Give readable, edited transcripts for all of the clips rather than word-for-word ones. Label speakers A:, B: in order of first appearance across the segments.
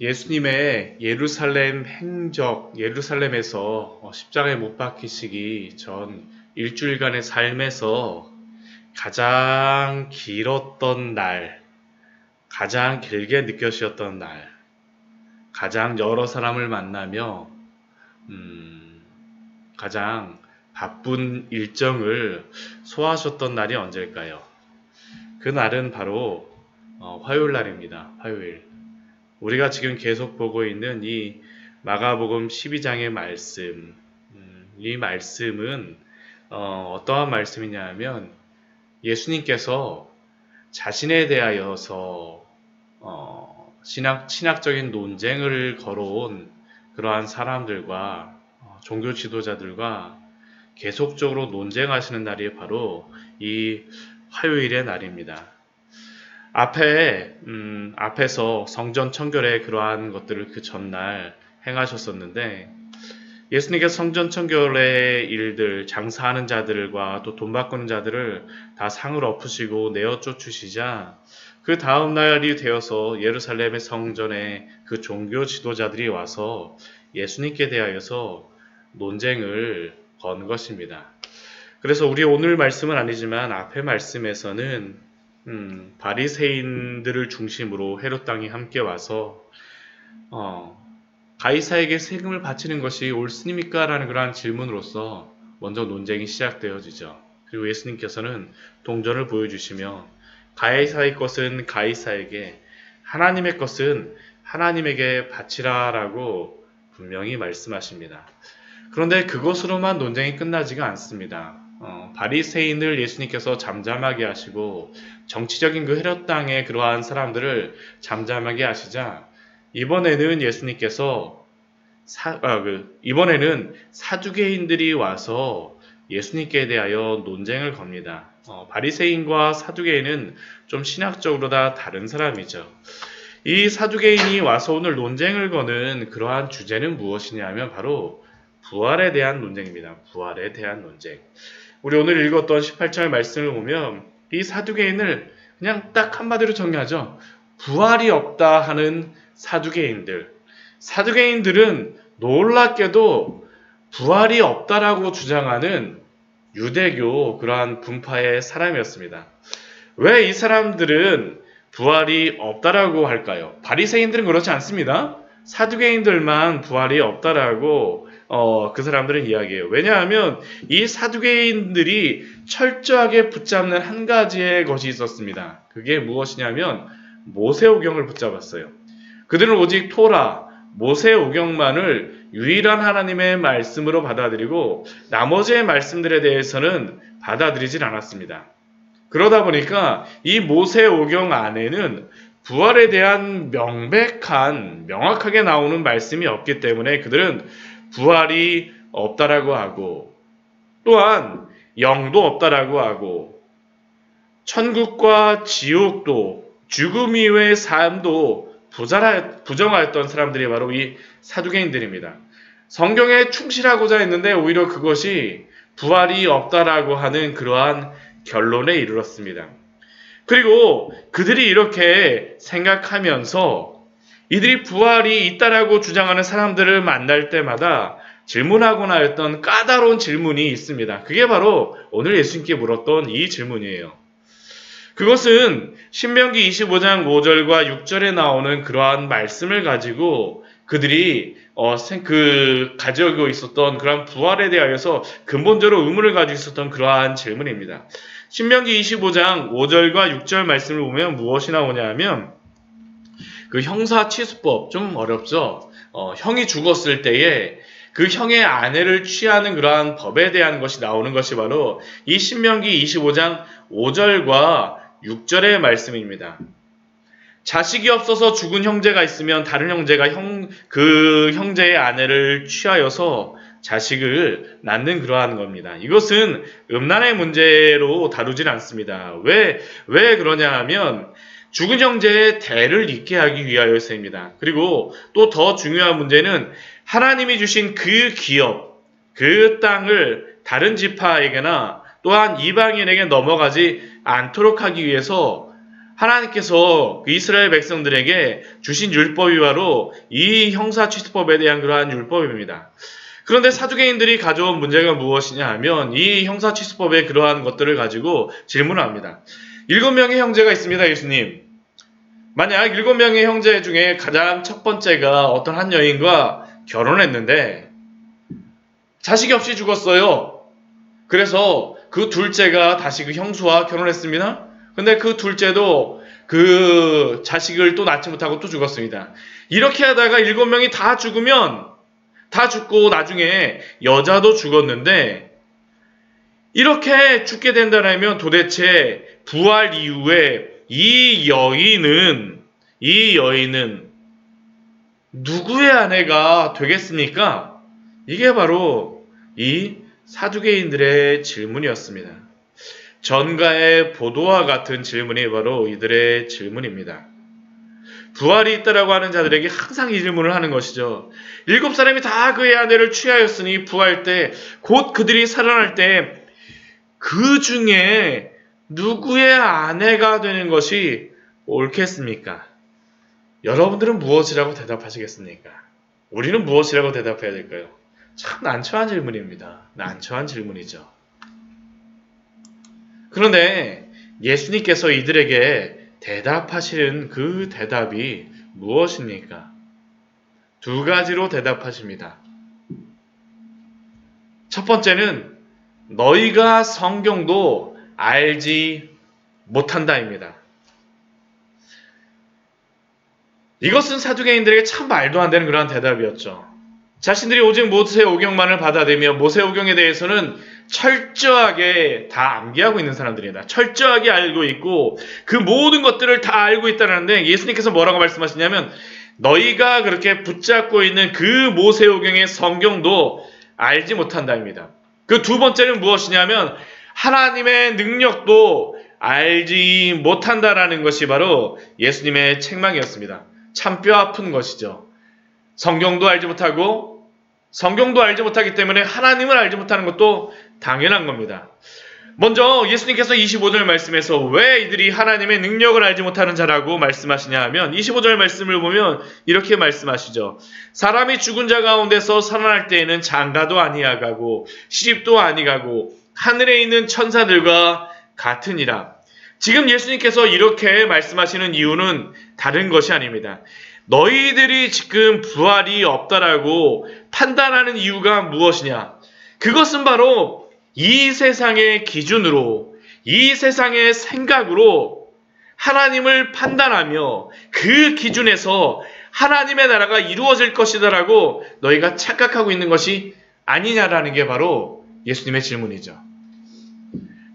A: 예수님의 예루살렘 행적, 예루살렘에서 십자가에 못 박히시기 전 일주일간의 삶에서 가장 길었던 날, 가장 길게 느껴지셨던 날, 가장 여러 사람을 만나며 가장 바쁜 일정을 소화하셨던 날이 언제일까요? 그 날은 바로 화요일 날입니다. 화요일. 우리가 지금 계속 보고 있는 이 마가복음 12장의 말씀, 이 말씀은 어떠한 말씀이냐 하면 예수님께서 자신에 대하여서 신학적인 논쟁을 걸어온 그러한 사람들과 종교 지도자들과 계속적으로 논쟁하시는 날이 바로 이 화요일의 날입니다. 앞에서 성전 청결의 그러한 것들을 그 전날 행하셨었는데, 예수님께서 성전 청결의 일들, 장사하는 자들과 또 돈 바꾸는 자들을 다 상을 엎으시고 내어 쫓으시자, 그 다음 날이 되어서 예루살렘의 성전에 그 종교 지도자들이 와서 예수님께 대하여서 논쟁을 건 것입니다. 그래서 우리 오늘 말씀은 아니지만 앞의 말씀에서는 바리새인들을 중심으로 헤롯 당이 함께 와서 가이사에게 세금을 바치는 것이 옳습니까? 라는 그러한 질문으로서 먼저 논쟁이 시작되어지죠. 그리고 예수님께서는 동전을 보여주시며 가이사의 것은 가이사에게, 하나님의 것은 하나님에게 바치라라고 분명히 말씀하십니다. 그런데 그것으로만 논쟁이 끝나지가 않습니다. 바리새인을 예수님께서 잠잠하게 하시고 정치적인 그 헤롯 당의 그러한 사람들을 잠잠하게 하시자 이번에는 예수님께서 이번에는 사두개인들이 와서 예수님께 대하여 논쟁을 겁니다. 바리새인과 사두개인은 좀 신학적으로 다 다른 사람이죠. 이 사두개인이 와서 오늘 논쟁을 거는 그러한 주제는 무엇이냐면 바로 부활에 대한 논쟁입니다. 부활에 대한 논쟁. 우리 오늘 읽었던 18절 말씀을 보면 이 사두개인을 그냥 딱 한마디로 정리하죠. 부활이 없다 하는 사두개인들. 사두개인들은 놀랍게도 부활이 없다라고 주장하는 유대교 그러한 분파의 사람이었습니다. 왜 이 사람들은 부활이 없다라고 할까요? 바리새인들은 그렇지 않습니다. 사두개인들만 부활이 없다라고 그 사람들은 이야기해요. 왜냐하면 이 사두개인들이 철저하게 붙잡는 한 가지의 것이 있었습니다. 그게 무엇이냐면 모세오경을 붙잡았어요. 그들은 오직 토라, 모세오경만을 유일한 하나님의 말씀으로 받아들이고 나머지의 말씀들에 대해서는 받아들이질 않았습니다. 그러다 보니까 이 모세오경 안에는 부활에 대한 명확하게 나오는 말씀이 없기 때문에 그들은 부활이 없다라고 하고 또한 영도 없다라고 하고 천국과 지옥도 죽음 이외의 삶도 부정하였던 사람들이 바로 이 사두개인들입니다. 성경에 충실하고자 했는데 오히려 그것이 부활이 없다라고 하는 그러한 결론에 이르렀습니다. 그리고 그들이 이렇게 생각하면서 이들이 부활이 있다라고 주장하는 사람들을 만날 때마다 질문하거나 했던 까다로운 질문이 있습니다. 그게 바로 오늘 예수님께 물었던 이 질문이에요. 그것은 신명기 25장 5절과 6절에 나오는 그러한 말씀을 가지고 그들이 가지고 있었던 그러한 부활에 대하여서 근본적으로 의문을 가지고 있었던 그러한 질문입니다. 신명기 25장 5절과 6절 말씀을 보면 무엇이 나오냐 하면 그 형사치수법, 좀 어렵죠? 형이 죽었을 때에 그 형의 아내를 취하는 그러한 법에 대한 것이 나오는 것이 바로 이 신명기 25장 5절과 6절의 말씀입니다. 자식이 없어서 죽은 형제가 있으면 다른 형제가 그 형제의 아내를 취하여서 자식을 낳는 그러한 겁니다. 이것은 음란의 문제로 다루진 않습니다. 왜 그러냐 하면 죽은 형제의 대를 잇게 하기 위하여서입니다. 그리고 또 더 중요한 문제는 하나님이 주신 그 기업, 그 땅을 다른 지파에게나 또한 이방인에게 넘어가지 않도록 하기 위해서 하나님께서 그 이스라엘 백성들에게 주신 율법이 바로 이 형사취수법에 대한 그러한 율법입니다. 그런데 사두개인들이 가져온 문제가 무엇이냐 하면 이 형사취수법의 그러한 것들을 가지고 질문을 합니다. 7명의 형제가 있습니다, 예수님. 만약 7명의 형제 중에 가장 첫 번째가 어떤 한 여인과 결혼했는데 자식이 없이 죽었어요. 그래서 그 둘째가 다시 그 형수와 결혼했습니다. 근데 그 둘째도 그 자식을 또 낳지 못하고 또 죽었습니다. 이렇게 하다가 7명이 다 죽으면 다 죽고 나중에 여자도 죽었는데 이렇게 죽게 된다면 도대체 부활 이후에 이 여인은 누구의 아내가 되겠습니까? 이게 바로 이 사두개인들의 질문이었습니다. 전가의 보도와 같은 질문이 바로 이들의 질문입니다. 부활이 있다라고 하는 자들에게 항상 이 질문을 하는 것이죠. 7사람이 다 그의 아내를 취하였으니 부활 때, 곧 그들이 살아날 때 그 중에 누구의 아내가 되는 것이 옳겠습니까? 여러분들은 무엇이라고 대답하시겠습니까? 우리는 무엇이라고 대답해야 될까요? 참 난처한 질문입니다. 난처한 질문이죠. 그런데 예수님께서 이들에게 대답하시는 그 대답이 무엇입니까? 2가지로 대답하십니다. 첫 번째는 너희가 성경도 알지 못한다입니다. 이것은 사두개인들에게 참 말도 안 되는 그러한 대답이었죠. 자신들이 오직 모세오경만을 받아들이며 모세오경에 대해서는 철저하게 다 암기하고 있는 사람들이다. 철저하게 알고 있고 그 모든 것들을 다 알고 있다는데 예수님께서 뭐라고 말씀하시냐면 너희가 그렇게 붙잡고 있는 그 모세오경의 성경도 알지 못한다입니다. 그 2번째는 무엇이냐면 하나님의 능력도 알지 못한다라는 것이 바로 예수님의 책망이었습니다. 참 뼈 아픈 것이죠. 성경도 알지 못하기 때문에 하나님을 알지 못하는 것도 당연한 겁니다. 먼저 예수님께서 25절 말씀에서 왜 이들이 하나님의 능력을 알지 못하는 자라고 말씀하시냐 하면 25절 말씀을 보면 이렇게 말씀하시죠. 사람이 죽은 자 가운데서 살아날 때에는 장가도 아니하가고 시집도 아니가고 하늘에 있는 천사들과 같으니라. 지금 예수님께서 이렇게 말씀하시는 이유는 다른 것이 아닙니다. 너희들이 지금 부활이 없다라고 판단하는 이유가 무엇이냐? 그것은 바로 이 세상의 기준으로, 이 세상의 생각으로 하나님을 판단하며 그 기준에서 하나님의 나라가 이루어질 것이다라고 너희가 착각하고 있는 것이 아니냐라는 게 바로 예수님의 질문이죠.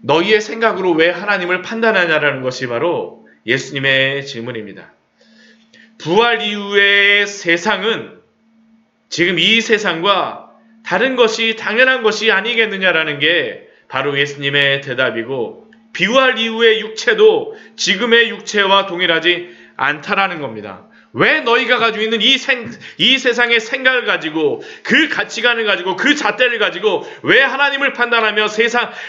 A: 너희의 생각으로 왜 하나님을 판단하냐라는 것이 바로 예수님의 질문입니다. 부활 이후의 세상은 지금 이 세상과 다른 것이 당연한 것이 아니겠느냐라는 게 바로 예수님의 대답이고 부활 이후의 육체도 지금의 육체와 동일하지 않다라는 겁니다. 왜 너희가 가지고 있는 이 세상의 생각을 가지고 그 가치관을 가지고 그 잣대를 가지고 왜 하나님을 판단하며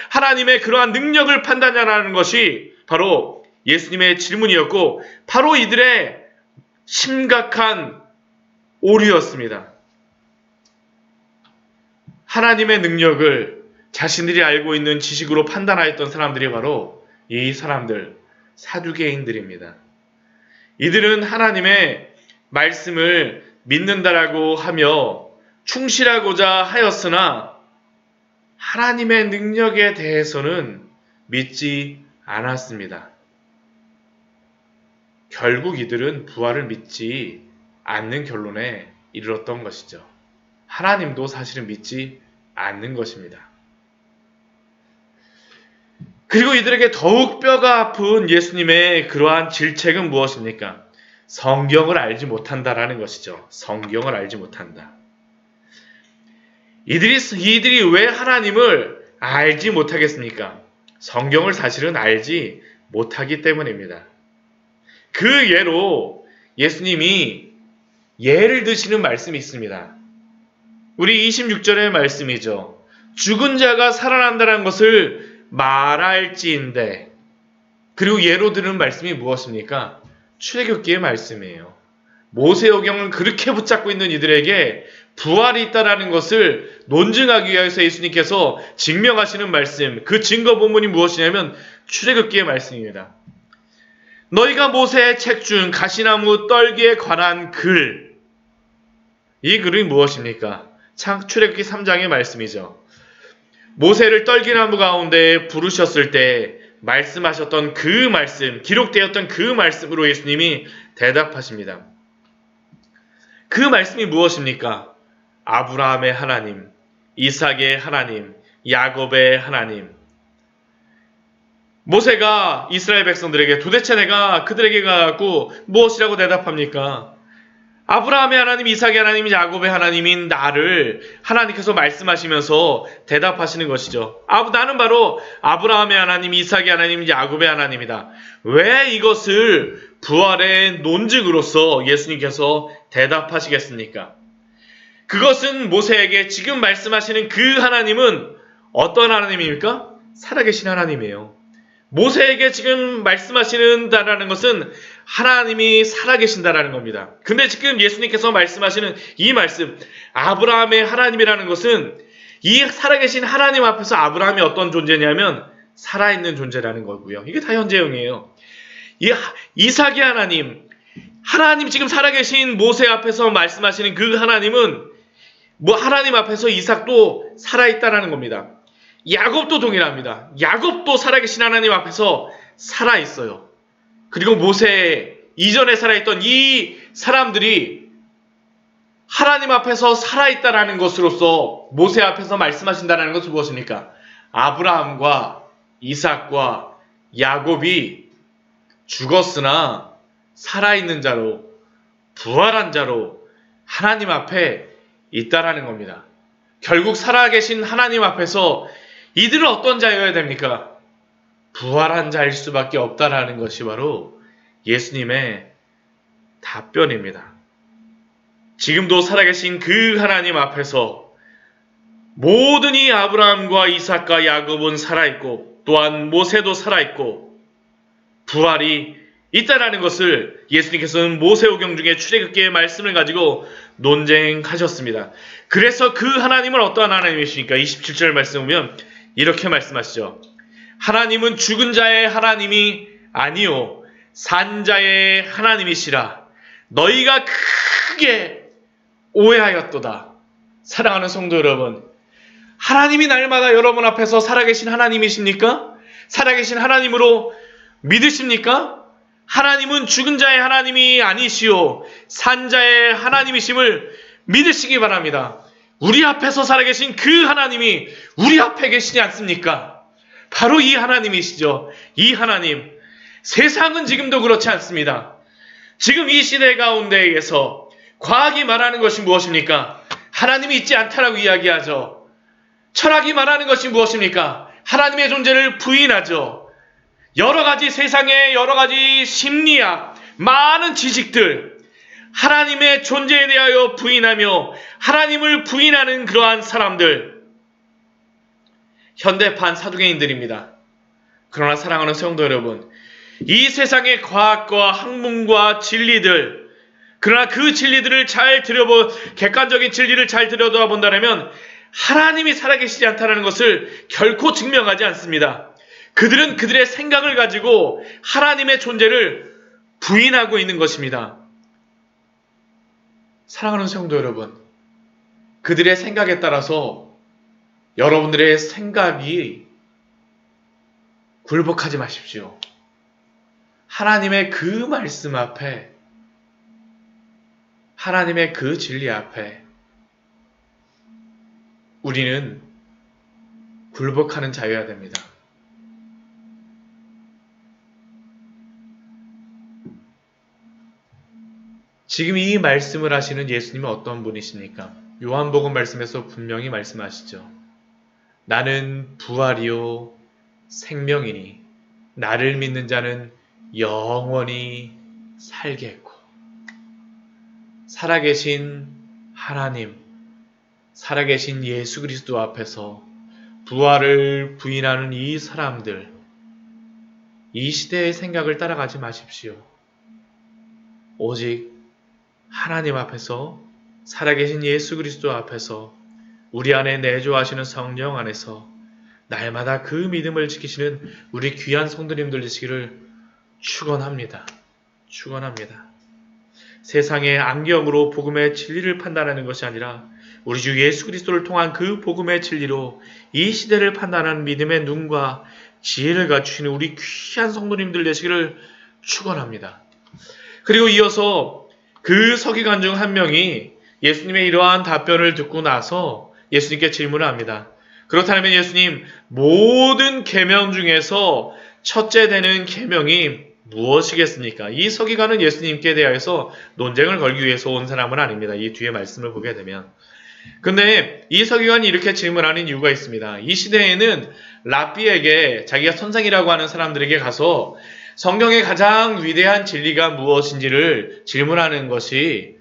A: 하나님의 그러한 능력을 판단하냐는 것이 바로 예수님의 질문이었고 바로 이들의 심각한 오류였습니다. 하나님의 능력을 자신들이 알고 있는 지식으로 판단하였던 사람들이 바로 이 사람들, 사두개인들입니다. 이들은 하나님의 말씀을 믿는다라고 하며 충실하고자 하였으나 하나님의 능력에 대해서는 믿지 않았습니다. 결국 이들은 부활을 믿지 않는 결론에 이르렀던 것이죠. 하나님도 사실은 믿지 않는 것입니다. 그리고 이들에게 더욱 뼈가 아픈 예수님의 그러한 질책은 무엇입니까? 성경을 알지 못한다라는 것이죠. 성경을 알지 못한다. 이들이 왜 하나님을 알지 못하겠습니까? 성경을 사실은 알지 못하기 때문입니다. 그 예로 예수님이 예를 드시는 말씀이 있습니다. 우리 26절의 말씀이죠. 죽은 자가 살아난다는 것을 말할지인데 그리고 예로 드는 말씀이 무엇입니까? 출애굽기의 말씀이에요. 모세오경을 그렇게 붙잡고 있는 이들에게 부활이 있다라는 것을 논증하기 위해서 예수님께서 증명하시는 말씀, 그 증거 본문이 무엇이냐면 출애굽기의 말씀입니다. 너희가 모세의 책 중 가시나무 떨기에 관한 글, 이 글이 무엇입니까? 출애굽기 3장의 말씀이죠. 모세를 떨기나무 가운데 부르셨을 때 말씀하셨던 그 말씀, 기록되었던 그 말씀으로 예수님이 대답하십니다. 그 말씀이 무엇입니까? 아브라함의 하나님, 이삭의 하나님, 야곱의 하나님. 모세가 이스라엘 백성들에게 도대체 내가 그들에게 가고 무엇이라고 대답합니까? 아브라함의 하나님, 이삭의 하나님, 야곱의 하나님인 나를 하나님께서 말씀하시면서 대답하시는 것이죠. 나는 바로 아브라함의 하나님, 이삭의 하나님, 야곱의 하나님이다. 왜 이것을 부활의 논증으로서 예수님께서 대답하시겠습니까? 그것은 모세에게 지금 말씀하시는 그 하나님은 어떤 하나님입니까? 살아계신 하나님이에요. 모세에게 지금 말씀하시는다라는 것은 하나님이 살아계신다라는 겁니다. 근데 지금 예수님께서 말씀하시는 이 말씀, 아브라함의 하나님이라는 것은 이 살아계신 하나님 앞에서 아브라함이 어떤 존재냐면 살아있는 존재라는 거고요. 이게 다 현재형이에요. 이삭의 하나님 지금 살아계신 모세 앞에서 말씀하시는 그 하나님은 하나님 앞에서 이삭도 살아있다라는 겁니다. 야곱도 동일합니다. 야곱도 살아계신 하나님 앞에서 살아있어요. 그리고 모세 이전에 살아있던 이 사람들이 하나님 앞에서 살아있다라는 것으로서 모세 앞에서 말씀하신다는 것은 무엇입니까? 아브라함과 이삭과 야곱이 죽었으나 살아있는 자로, 부활한 자로 하나님 앞에 있다라는 겁니다. 결국 살아계신 하나님 앞에서 이들은 어떤 자여야 됩니까? 부활한 자일 수밖에 없다라는 것이 바로 예수님의 답변입니다. 지금도 살아계신 그 하나님 앞에서 모든 이 아브라함과 이삭과 야곱은 살아있고 또한 모세도 살아있고 부활이 있다라는 것을 예수님께서는 모세오경 중에 출애굽기의 말씀을 가지고 논쟁하셨습니다. 그래서 그 하나님은 어떠한 하나님이십니까? 27절 말씀 보면 이렇게 말씀하시죠. 하나님은 죽은 자의 하나님이 아니요 산 자의 하나님이시라. 너희가 크게 오해하였도다. 사랑하는 성도 여러분, 하나님이 날마다 여러분 앞에서 살아계신 하나님이십니까? 살아계신 하나님으로 믿으십니까? 하나님은 죽은 자의 하나님이 아니시오 산 자의 하나님이심을 믿으시기 바랍니다. 우리 앞에서 살아계신 그 하나님이 우리 앞에 계시지 않습니까? 바로 이 하나님이시죠. 이 하나님. 세상은 지금도 그렇지 않습니다. 지금 이 시대 가운데에서 과학이 말하는 것이 무엇입니까? 하나님이 있지 않다라고 이야기하죠. 철학이 말하는 것이 무엇입니까? 하나님의 존재를 부인하죠. 여러 가지 세상의 여러 가지 심리학, 많은 지식들, 하나님의 존재에 대하여 부인하며 하나님을 부인하는 그러한 사람들, 현대판 사두개인들입니다. 그러나 사랑하는 성도 여러분, 이 세상의 과학과 학문과 진리들, 그러나 그 진리들을 객관적인 진리를 잘 들여다본다면 하나님이 살아계시지 않다는 것을 결코 증명하지 않습니다. 그들은 그들의 생각을 가지고 하나님의 존재를 부인하고 있는 것입니다. 사랑하는 성도 여러분, 그들의 생각에 따라서 여러분들의 생각이 굴복하지 마십시오. 하나님의 그 말씀 앞에, 하나님의 그 진리 앞에 우리는 굴복하는 자여야 됩니다. 지금 이 말씀을 하시는 예수님은 어떤 분이십니까? 요한복음 말씀에서 분명히 말씀하시죠. 나는 부활이요 생명이니 나를 믿는 자는 영원히 살겠고. 살아계신 하나님, 살아계신 예수 그리스도 앞에서 부활을 부인하는 이 사람들, 이 시대의 생각을 따라가지 마십시오. 오직 하나님 앞에서, 살아계신 예수 그리스도 앞에서, 우리 안에 내주하시는 성령 안에서 날마다 그 믿음을 지키시는 우리 귀한 성도님들 되시기를 축원합니다. 축원합니다. 세상의 안경으로 복음의 진리를 판단하는 것이 아니라 우리 주 예수 그리스도를 통한 그 복음의 진리로 이 시대를 판단하는 믿음의 눈과 지혜를 갖추시는 우리 귀한 성도님들 되시기를 축원합니다. 그리고 이어서 그 서기관 중 한 명이 예수님의 이러한 답변을 듣고 나서 예수님께 질문을 합니다. 그렇다면 예수님, 모든 계명 중에서 첫째 되는 계명이 무엇이겠습니까? 이 서기관은 예수님께 대하여서 논쟁을 걸기 위해서 온 사람은 아닙니다. 이 뒤에 말씀을 보게 되면. 근데 이 서기관이 이렇게 질문하는 이유가 있습니다. 이 시대에는 랍비에게, 자기가 선생이라고 하는 사람들에게 가서 성경의 가장 위대한 진리가 무엇인지를 질문하는 것이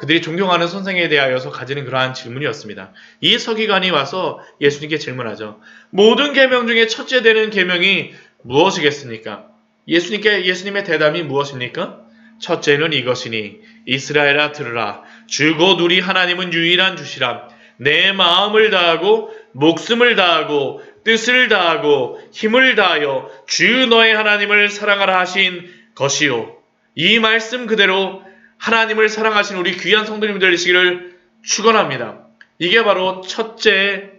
A: 그들이 존경하는 선생에 대하여서 가지는 그러한 질문이었습니다. 이 서기관이 와서 예수님께 질문하죠. 모든 계명 중에 첫째 되는 계명이 무엇이겠습니까? 예수님의 대답이 무엇입니까? 첫째는 이것이니 이스라엘아 들으라. 주 곧 우리 하나님은 유일한 주시라. 내 마음을 다하고 목숨을 다하고 뜻을 다하고 힘을 다하여 주 너의 하나님을 사랑하라 하신 것이요. 이 말씀 그대로 하나님을 사랑하신 우리 귀한 성도님들 되시기를 축원합니다. 이게 바로 첫째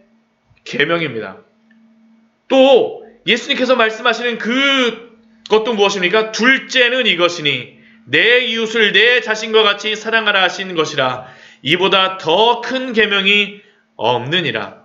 A: 계명입니다. 또 예수님께서 말씀하시는 그것도 무엇입니까? 둘째는 이것이니 내 이웃을 내 자신과 같이 사랑하라 하신 것이라. 이보다 더 큰 계명이 없느니라.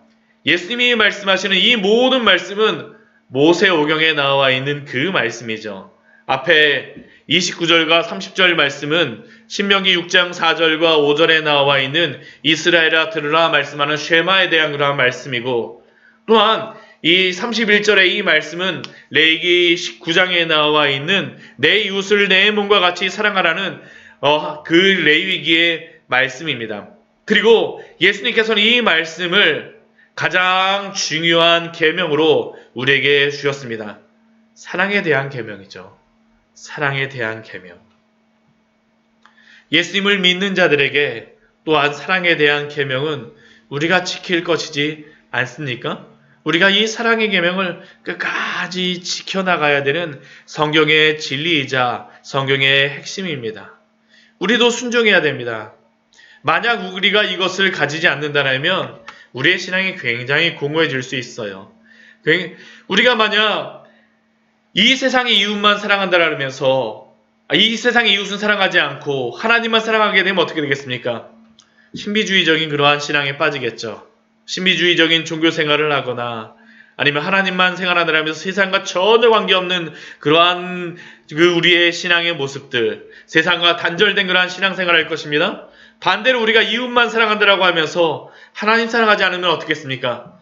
A: 예수님이 말씀하시는 이 모든 말씀은 모세오경에 나와 있는 그 말씀이죠. 앞에 29절과 30절 말씀은 신명기 6장 4절과 5절에 나와 있는 이스라엘아 들으라 말씀하는 쉐마에 대한 그러한 말씀이고, 또한 이 31절의 이 말씀은 레위기 19장에 나와 있는 내 이웃을 내 몸과 같이 사랑하라는 그 레위기의 말씀입니다. 그리고 예수님께서는 이 말씀을 가장 중요한 계명으로 우리에게 주셨습니다. 사랑에 대한 계명이죠. 사랑에 대한 계명. 예수님을 믿는 자들에게 또한 사랑에 대한 계명은 우리가 지킬 것이지 않습니까? 우리가 이 사랑의 계명을 끝까지 지켜나가야 되는 성경의 진리이자 성경의 핵심입니다. 우리도 순종해야 됩니다. 만약 우리가 이것을 가지지 않는다면 우리의 신앙이 굉장히 공허해질 수 있어요. 우리가 만약 이 세상의 이웃만 사랑한다라면서 이 세상의 이웃은 사랑하지 않고 하나님만 사랑하게 되면 어떻게 되겠습니까? 신비주의적인 그러한 신앙에 빠지겠죠. 신비주의적인 종교 생활을 하거나 아니면 하나님만 생활하느라면서 세상과 전혀 관계없는 그러한 우리의 신앙의 모습들, 세상과 단절된 그러한 신앙생활을 할 것입니다. 반대로 우리가 이웃만 사랑한다라고 하면서 하나님 사랑하지 않으면 어떻겠습니까?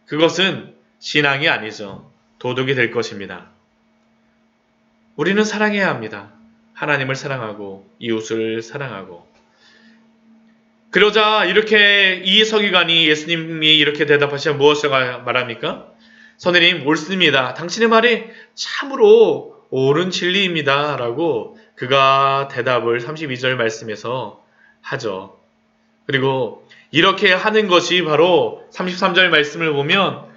A: 그것은 신앙이 아니죠. 도덕이 될 것입니다. 우리는 사랑해야 합니다. 하나님을 사랑하고 이웃을 사랑하고. 그러자 이렇게 이 서기관이 예수님이 이렇게 대답하시면 무엇이라고 말합니까? 선생님, 옳습니다. 당신의 말이 참으로 옳은 진리입니다. 라고 그가 대답을 32절 말씀에서 하죠. 그리고 이렇게 하는 것이 바로 33절 말씀을 보면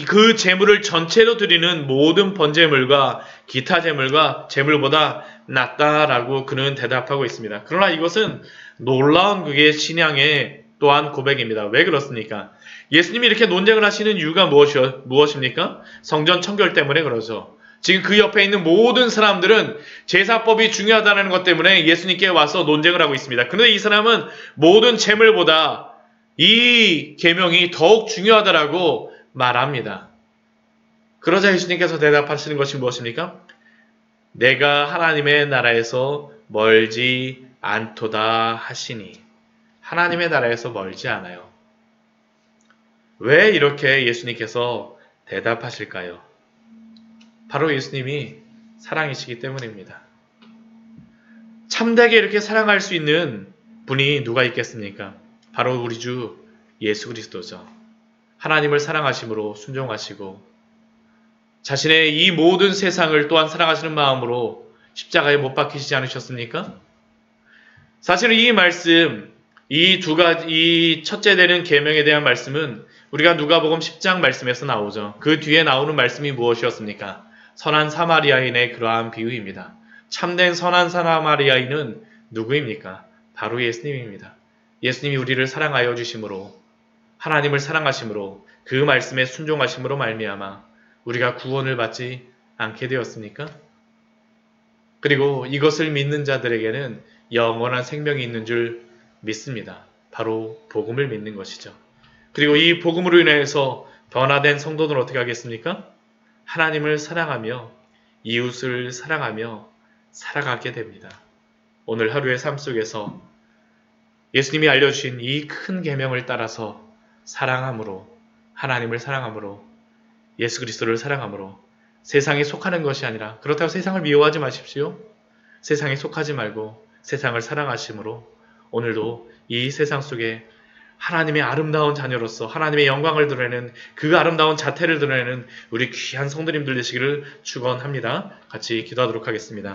A: 그 제물을 전체로 드리는 모든 번제물과 기타 제물과 제물보다 낫다라고 그는 대답하고 있습니다. 그러나 이것은 놀라운 그의 신앙의 또한 고백입니다. 왜 그렇습니까? 예수님이 이렇게 논쟁을 하시는 이유가 무엇입니까? 성전 청결 때문에 그러죠. 지금 그 옆에 있는 모든 사람들은 제사법이 중요하다는 것 때문에 예수님께 와서 논쟁을 하고 있습니다. 그런데 이 사람은 모든 제물보다 이 계명이 더욱 중요하다라고 말합니다. 그러자 예수님께서 대답하시는 것이 무엇입니까? 내가 하나님의 나라에서 멀지 않도다 하시니. 하나님의 나라에서 멀지 않아요. 왜 이렇게 예수님께서 대답하실까요? 바로 예수님이 사랑이시기 때문입니다. 참되게 이렇게 사랑할 수 있는 분이 누가 있겠습니까? 바로 우리 주 예수 그리스도죠. 하나님을 사랑하심으로 순종하시고 자신의 이 모든 세상을 또한 사랑하시는 마음으로 십자가에 못 박히시지 않으셨습니까? 사실은 이 말씀, 이 두 가지, 이 첫째 되는 계명에 대한 말씀은 우리가 누가복음 10장 말씀에서 나오죠. 그 뒤에 나오는 말씀이 무엇이었습니까? 선한 사마리아인의 그러한 비유입니다. 참된 선한 사마리아인은 누구입니까? 바로 예수님입니다. 예수님이 우리를 사랑하여 주심으로, 하나님을 사랑하심으로, 그 말씀에 순종하심으로 말미암아 우리가 구원을 받지 않게 되었습니까? 그리고 이것을 믿는 자들에게는 영원한 생명이 있는 줄 믿습니다. 바로 복음을 믿는 것이죠. 그리고 이 복음으로 인해서 변화된 성도들은 어떻게 하겠습니까? 하나님을 사랑하며 이웃을 사랑하며 살아가게 됩니다. 오늘 하루의 삶 속에서 예수님이 알려주신 이 큰 계명을 따라서 사랑함으로, 하나님을 사랑함으로, 예수 그리스도를 사랑함으로 세상에 속하는 것이 아니라, 그렇다고 세상을 미워하지 마십시오. 세상에 속하지 말고 세상을 사랑하심으로 오늘도 이 세상 속에 하나님의 아름다운 자녀로서 하나님의 영광을 드러내는, 그 아름다운 자태를 드러내는 우리 귀한 성도님들 되시기를 축원합니다. 같이 기도하도록 하겠습니다.